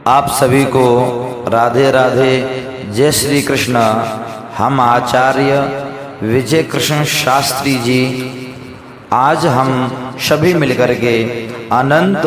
आप सभी को राधे राधे, जय श्री कृष्ण। हम आचार्य विजय कृष्ण शास्त्री जी आज हम सभी मिलकर के अनंत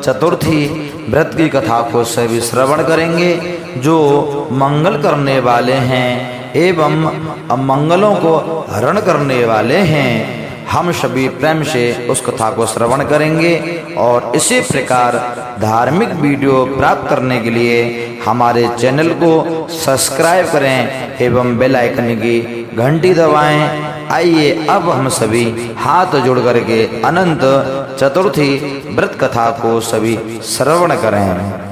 चतुर्थी व्रत की कथा को सभी श्रवण करेंगे, जो मंगल करने वाले हैं एवं अमंगलों को हरण करने वाले हैं। हम सभी प्रेम से उस कथा को श्रवण करेंगे और इसी प्रकार धार्मिक वीडियो प्राप्त करने के लिए हमारे चैनल को सब्सक्राइब करें एवं बेल आइकन की घंटी दबाएं। आइए अब हम सभी हाथ जोड़ करके अनंत चतुर्थी व्रत कथा को सभी श्रवण करें।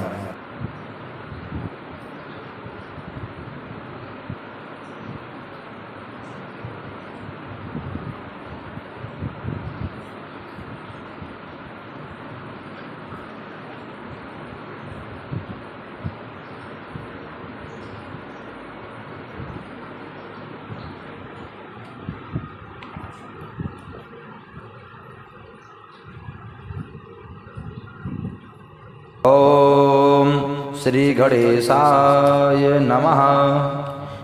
ओम श्री गणेशाय नमः।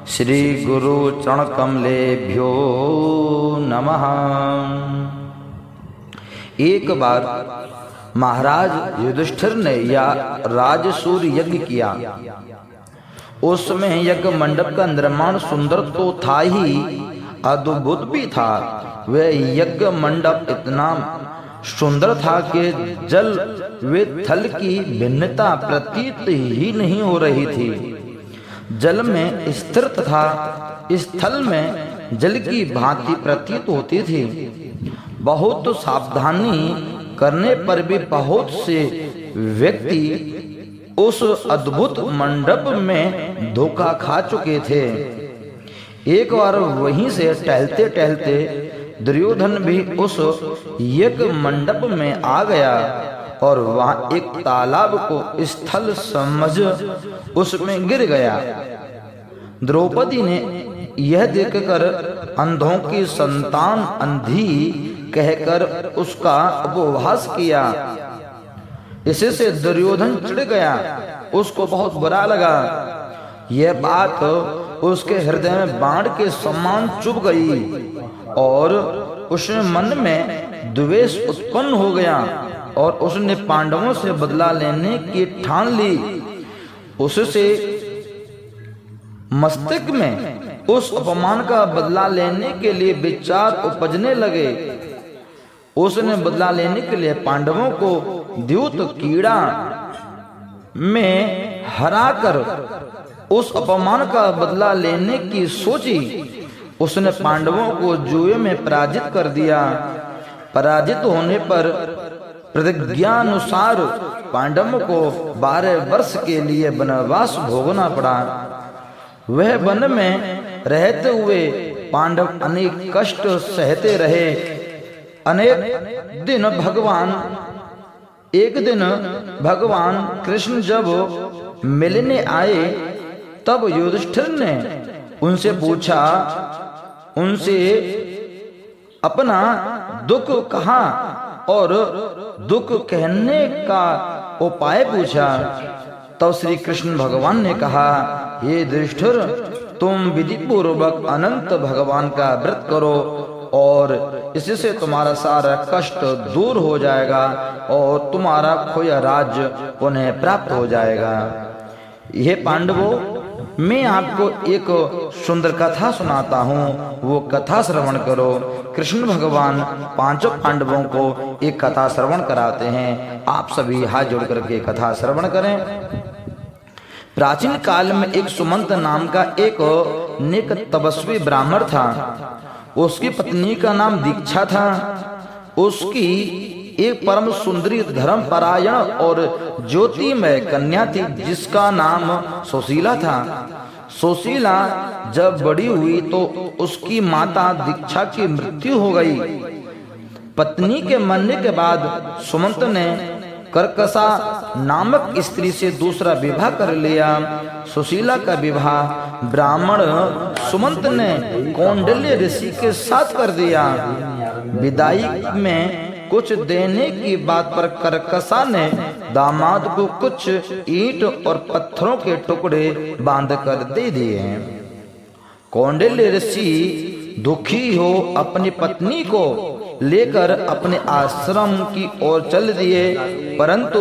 श्री गुरु चरण कमलेभ्यो नमः। एक बार महाराज युधिष्ठिर ने या राजसूय यज्ञ किया। उस समय यज्ञ मंडप का निर्माण सुंदर तो था ही, अद्भुत भी था। वह यज्ञ मंडप इतना सुंदर था कि जल व थल की भिन्नता प्रतीत ही नहीं हो रही थी। जल में स्थिर तथा स्थल में जल की भांति प्रतीत होती थी। बहुत सावधानी करने पर भी बहुत से व्यक्ति उस अद्भुत मंडप में धोखा खा चुके थे। एक बार वहीं से टहलते टहलते दुर्योधन भी उस यज्ञ मंडप में आ गया और वहां एक तालाब को स्थल समझ उसमें गिर गया। द्रौपदी ने यह देखकर अंधों की संतान अंधी कहकर उसका उपहास किया। इससे दुर्योधन चिढ़ गया, उसको बहुत बुरा लगा। यह बात उसके हृदय में बाण के समान चुभ गई और उसने मन में द्वेष उत्पन्न हो गया और उसने पांडवों से बदला लेने की ठान ली। उससे मस्तिष्क में उस अपमान का बदला लेने के लिए विचार उपजने लगे। उसने बदला लेने के लिए पांडवों को द्यूत कीड़ा में हराकर उस अपमान का बदला लेने की सोची। उसने पांडवों को जुए में पराजित कर दिया। पराजित होने पर प्रतिज्ञानुसार पांडवों को 12 वर्ष के लिए वनवास भोगना पड़ा। वह वन में रहते हुए पांडव अनेक कष्ट सहते रहे। एक दिन भगवान कृष्ण जब मिलने आए तब युधिष्ठिर ने उनसे पूछा, उनसे अपना दुख कहा और दुख कहने का उपाय पूछा। तब श्री कृष्ण भगवान ने कहा, हे युधिष्ठिर, तुम विधि पूर्वक अनंत भगवान का व्रत करो और इससे तुम्हारा सारा कष्ट दूर हो जाएगा और तुम्हारा खोया राज्य पुनः प्राप्त हो जाएगा। यह पांडवों, मैं आपको एक सुंदर कथा सुनाता हूँ, वो कथा श्रवण करो। कृष्ण भगवान 5 पांडवों को एक कथा श्रवण कराते हैं। आप सभी हाथ जोड़ करके कथा श्रवण करें। प्राचीन काल में एक सुमंत नाम का एक नेक तपस्वी ब्राह्मण था। उसकी पत्नी का नाम दीक्षा था। उसकी एक परम सुंदरी, धर्मपरायण और ज्योतिमय कन्या थी जिसका नाम सुशीला था। सुशीला जब बड़ी हुई तो उसकी माता दीक्षा की मृत्यु हो गई। पत्नी के मरने के बाद सुमंत ने कर्कशा नामक स्त्री से दूसरा विवाह कर लिया। सुशीला का विवाह ब्राह्मण सुमंत ने कौंडिल्य ऋषि के साथ कर दिया। विदाई में कुछ देने की बात पर करकसा ने दामाद को कुछ ईंट और पत्थरों के टुकड़े बांध कर दे दिए। कौंडिल्य ऋषि दुखी हो अपनी पत्नी को लेकर अपने आश्रम की ओर चल दिए, परंतु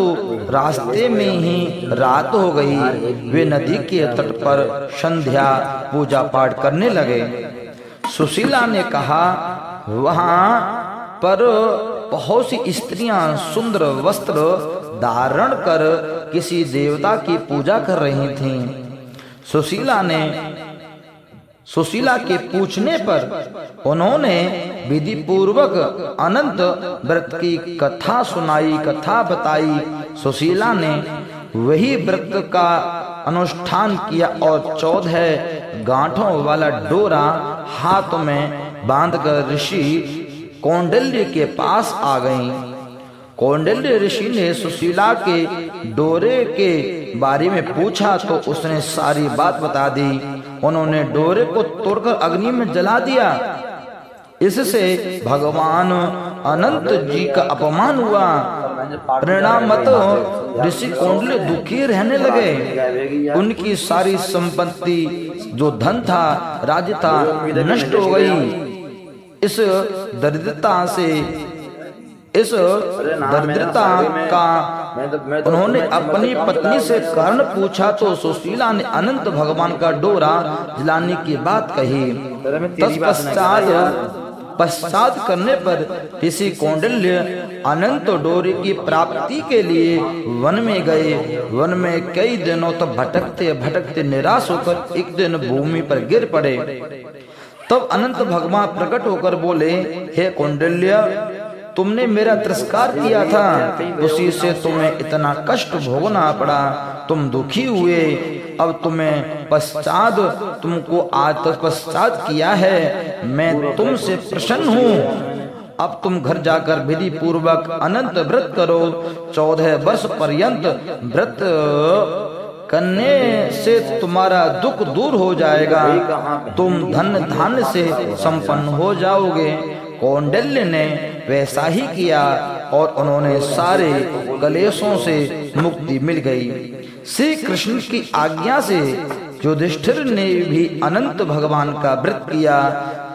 रास्ते में ही रात हो गई। वे नदी के तट पर संध्या पूजा पाठ करने लगे। सुशीला ने कहा, वहां पर बहुत सी स्त्रियां सुंदर वस्त्र धारण कर किसी देवता की पूजा कर रही थीं। सुशीला के पूछने पर उन्होंने विधि पूर्वक अनंत व्रत की कथा बताई। सुशीला ने वही व्रत का अनुष्ठान किया और 14 गांठों वाला डोरा हाथ में बांधकर ऋषि कौंडिल्य के पास आ गईं। कौंडिल्य ऋषि ने सुशीला के डोरे के बारे में पूछा तो उसने सारी बात बता दी। उन्होंने डोरे को तोड़कर अग्नि में जला दिया। इससे भगवान अनंत जी का अपमान हुआ। परिणामतः ऋषि कौंडिल्य दुखी रहने लगे। उनकी सारी संपत्ति, जो धन था, राज्य था, नष्ट हो गई। इस दरिद्रता का उन्होंने अपनी पत्नी से कारण पूछा तो सुशीला ने अनंत भगवान का डोरा जलाने की बात कही। पश्चात करने पर ऋषि कौंडिल्य अनंत डोरे की प्राप्ति के लिए वन में गए। वन में कई दिनों तक भटकते भटकते निराश होकर एक दिन भूमि पर गिर पड़े। तब अनंत भगवान प्रकट होकर बोले, हे कौंडिल्य, तुमने मेरा तिरस्कार किया था, उसी से तुम्हें इतना कष्ट भोगना पड़ा। तुम दुखी हुए, अब तुमको आज तक पश्चात किया है। मैं तुमसे प्रसन्न हूँ। अब तुम घर जाकर विधि पूर्वक अनंत व्रत करो। 14 वर्ष पर्यंत व्रत करने से तुम्हारा दुख दूर हो जाएगा। तुम धन धान्य से संपन्न हो जाओगे। कौंडिल्य ने वैसा ही किया और उन्होंने सारे कलेशों से मुक्ति मिल गई। श्री कृष्ण की आज्ञा से युधिष्ठिर ने भी अनंत भगवान का व्रत किया,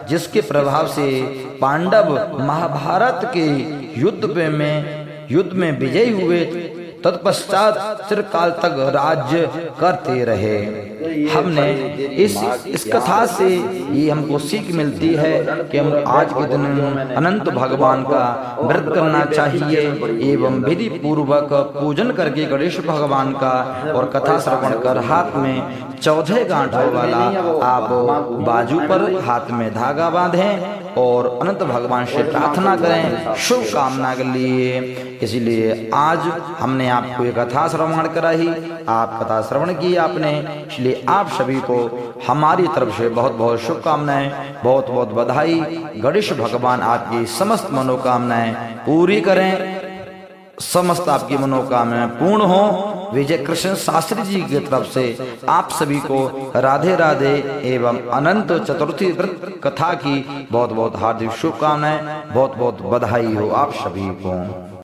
जिसके प्रभाव से पांडव महाभारत के युद्ध में विजयी हुए। तत्पश्चात चिरकाल तक राज्य करते रहे। हमने इस कथा से ये हमको सीख मिलती है कि हम आज के दिन अनंत भगवान का व्रत करना चाहिए एवं विधि पूर्वक पूजन करके गणेश भगवान का और कथा श्रवण कर हाथ में 14 गांठों वाला आप बाजू पर हाथ में धागा बांधें और अनंत भगवान से प्रार्थना करें शुभ कामना के लिए। इसलिए आज हमने आपको ये कथा श्रवण कराई, आप कथा श्रवण की आपने, इसलिए आप सभी को हमारी तरफ से बहुत बहुत शुभकामनाएं, बहुत बहुत बधाई। गणेश भगवान आपकी समस्त मनोकामनाएं पूरी करें, समस्त आपकी मनोकामनाएं पूर्ण हो। विजय कृष्ण शास्त्री जी की तरफ से आप सभी को राधे राधे एवं अनंत चतुर्थी व्रत कथा की बहुत बहुत हार्दिक शुभकामनाएं, बहुत बहुत बधाई हो आप सभी को।